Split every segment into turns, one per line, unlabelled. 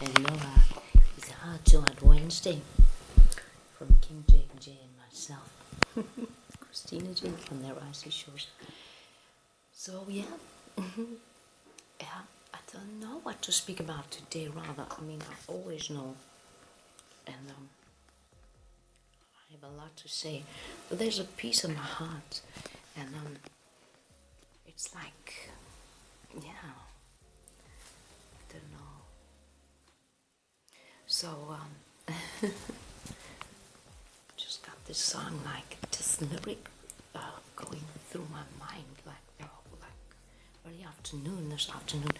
Hello, it's Heart2Heart Wednesday from King J and myself, Christina J from the RADICAL shows. So yeah, I don't know what to speak about today. Rather, I always know, and I have a lot to say. But there's a piece in my heart, and it's like, yeah, I don't know. So just got this song, like this lyric going through my mind, like early afternoon, this afternoon.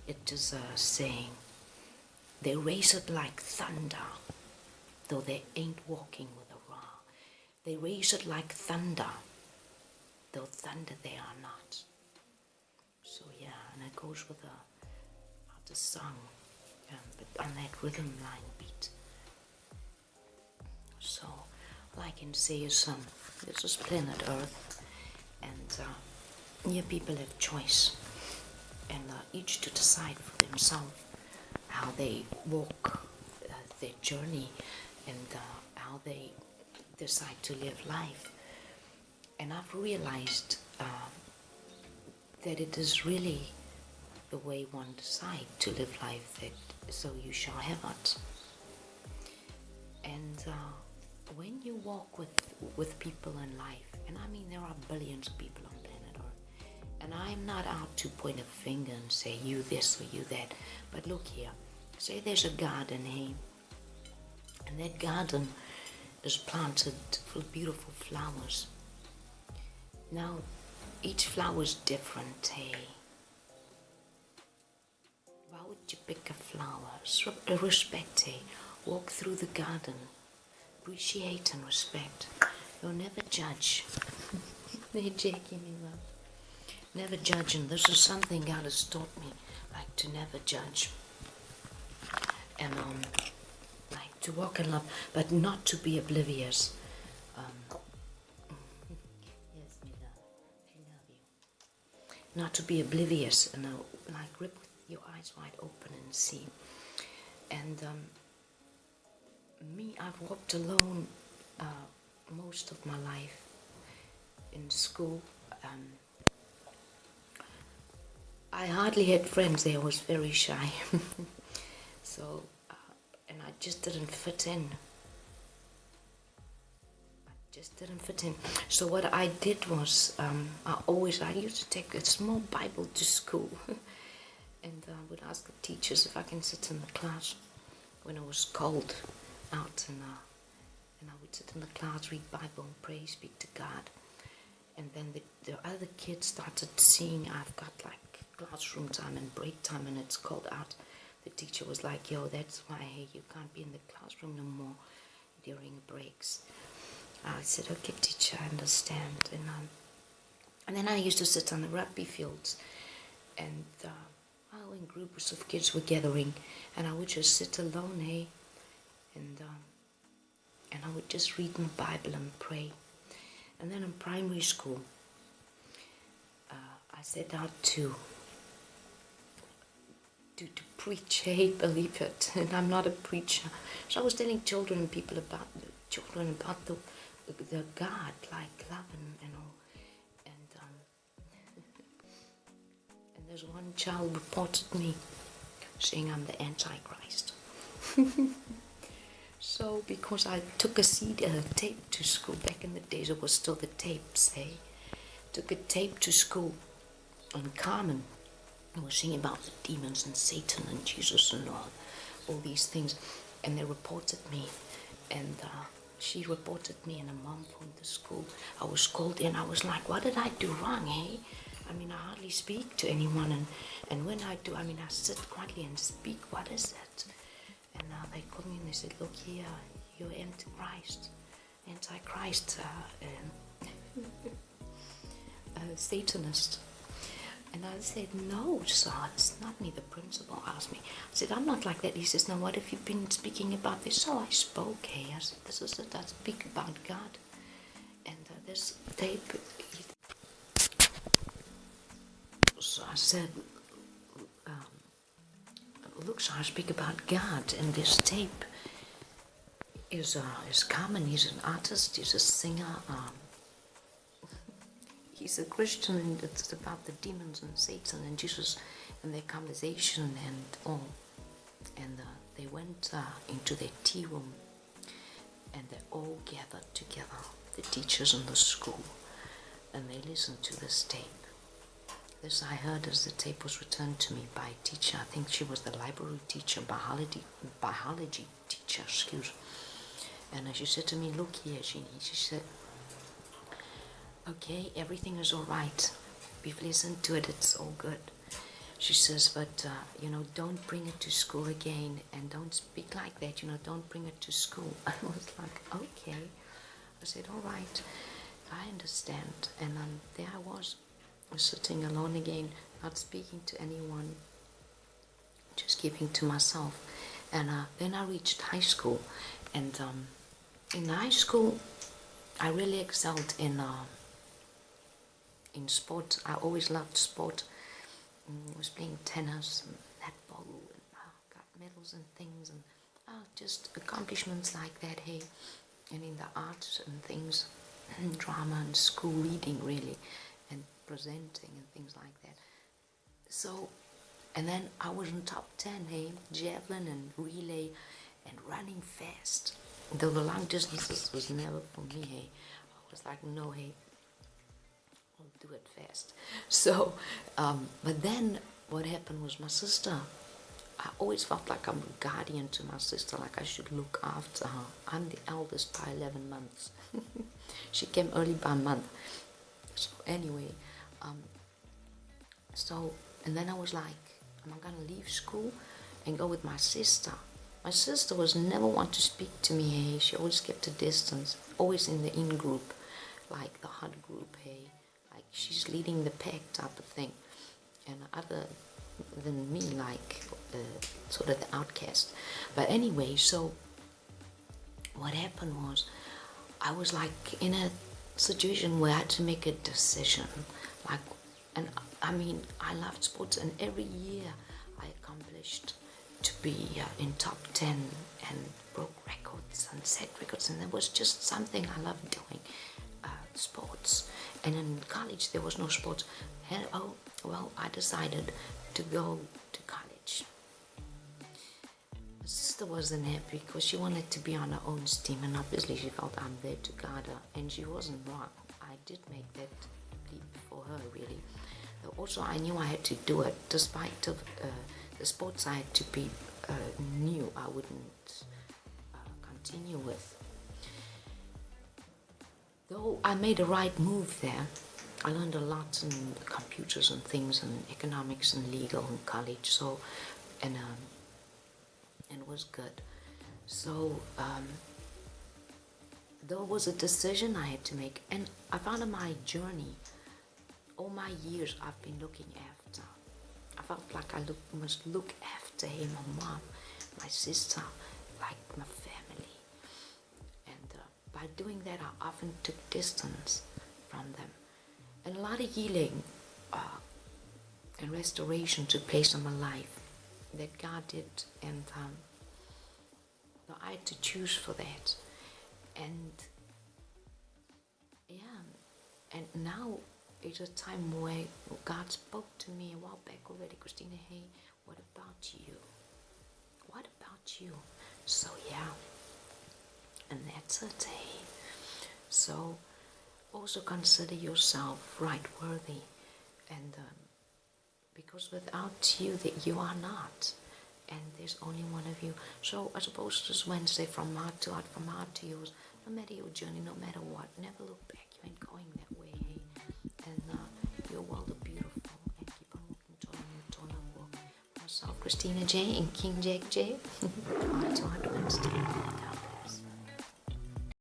It is saying, they race it like thunder, though they ain't walking with a roar. They race it like thunder, though thunder they are not. So yeah, and it goes with the song, but on that rhythm line beat. So all I can say is this is planet Earth, and here people have choice, and each to decide for themselves how they walk their journey, and how they decide to live life. And I've realized that it is really the way one decides to live life, that so you shall have it. And when you walk with people in life, and there are billions of people on planet Earth, and I'm not out to point a finger and say you this or you that, but look here, say there's a garden here, and that garden is planted with beautiful flowers. Now, each flower is different, hey? Why would you pick a flower? Respect, hey? Walk through the garden. Appreciate and respect. You'll never judge. They're jaking me up. Never judge, and this is something God has taught me, like to never judge. And like to walk in love, but not to be oblivious. Yes, my love, I love you. Not to be oblivious, and like rip with your eyes wide open and see. And me, I've walked alone most of my life in school. I hardly had friends there. I was very shy. So, and I just didn't fit in. So what I did was, I used to take a small Bible to school, and I would ask the teachers if I can sit in the class when it was cold out, and I would sit in the class, read Bible, and pray, speak to God. And then the other kids started seeing I've got like classroom time and break time, and it's called out. The teacher was like, yo, that's why you can't be in the classroom no more during breaks. I said, okay, teacher, I understand. And then I used to sit on the rugby fields, and when groups of kids were gathering, and I would just sit alone, hey, and I would just read my Bible and pray. And then in primary school, I set out to preach, hey, believe it, and I'm not a preacher. So I was telling children and people about the God, like love and all. And there's one child reported me saying I'm the Antichrist. So because I took a tape to school, back in the days it was still the tapes, eh? Took a tape to school on Carmen. I was singing about the demons and Satan and Jesus and all these things. And they reported me, and she reported me, and a mom from the school. I was called in. I was like, what did I do wrong, eh? I hardly speak to anyone, and when I do, I sit quietly and speak. What is it? And they called me and they said, look here, you're Antichrist, Satanist. And I said, no, sir, it's not me. The principal asked me. I said, I'm not like that. He says, now what have you been speaking about this? So I spoke, hey. I said, this is it. I speak about God. And this tape. So I said, look, so I speak about God, and this tape is Carmen. He's an artist, he's a singer, he's a Christian, and it's about the demons and Satan and Jesus and their conversation and all. And they went into their tea room, and they all gathered together, the teachers in the school, and they listened to this tape. This I heard as the tape was returned to me by a teacher. I think she was the library teacher, biology teacher, excuse. And she said to me, look here, Jeannie, she said, okay, everything is all right. We've listened to it, it's all good. She says, but, don't bring it to school again, and don't speak like that, don't bring it to school. I was like, okay. I said, all right, I understand. And there I was sitting alone again, not speaking to anyone, just keeping to myself. And then I reached high school, and in high school, I really excelled in sport. I always loved sport. I was playing tennis and netball, and got medals and things, and just accomplishments like that, hey. And in the arts and things, drama and school reading, really, and presenting and things like that. So, and then I was in top 10, hey, javelin and relay and running fast. Though the long distances was never for me, hey. I was like, no, hey, I'll do it fast. So, but then what happened was my sister, I always felt like I'm a guardian to my sister, like I should look after her. I'm the eldest by 11 months. She came early by a month. So anyway, and then I was like, am I going to leave school and go with my sister? My sister was never one to speak to me, hey. She always kept a distance, always in the in-group, like the hot group, hey. Like she's leading the pack type of thing. And other than me, like sort of the outcast. But anyway, so what happened was, I was like in a situation where I had to make a decision. Like, and I mean, I loved sports, and every year I accomplished to be in top 10 and broke records and set records, and it was just something I loved doing, sports. And in college there was no sports. And I decided to go to college. My sister wasn't happy because she wanted to be on her own steam, and obviously she felt I'm there to guide her, and she wasn't wrong. I did make that leap for her, really. But also I knew I had to do it, despite of the sports I had to be new, I wouldn't continue with. Though I made a right move there, I learned a lot in computers and things, and economics and legal in college. So, and it was good. So, there was a decision I had to make, and I found in my journey, all my years I've been looking after. I felt like I must look after him, my mom, my sister, like my family. And by doing that, I often took distance from them. And a lot of healing and restoration took place in my life that God did, and I had to choose for that. And yeah, and now it's a time where God spoke to me a while back already, Christina, hey, what about you? What about you? So yeah, and that's it, hey. So also consider yourself right worthy, and because without you, that you are not, and there's only one of you. So I suppose this Wednesday, from heart to heart, from heart to yours, no matter your journey, no matter what, never look back. You ain't going that way, hey. And your world is beautiful, and keep on walking tall and taller walk. Myself, Christina J, and King Jack J. Heart to Heart Wednesday.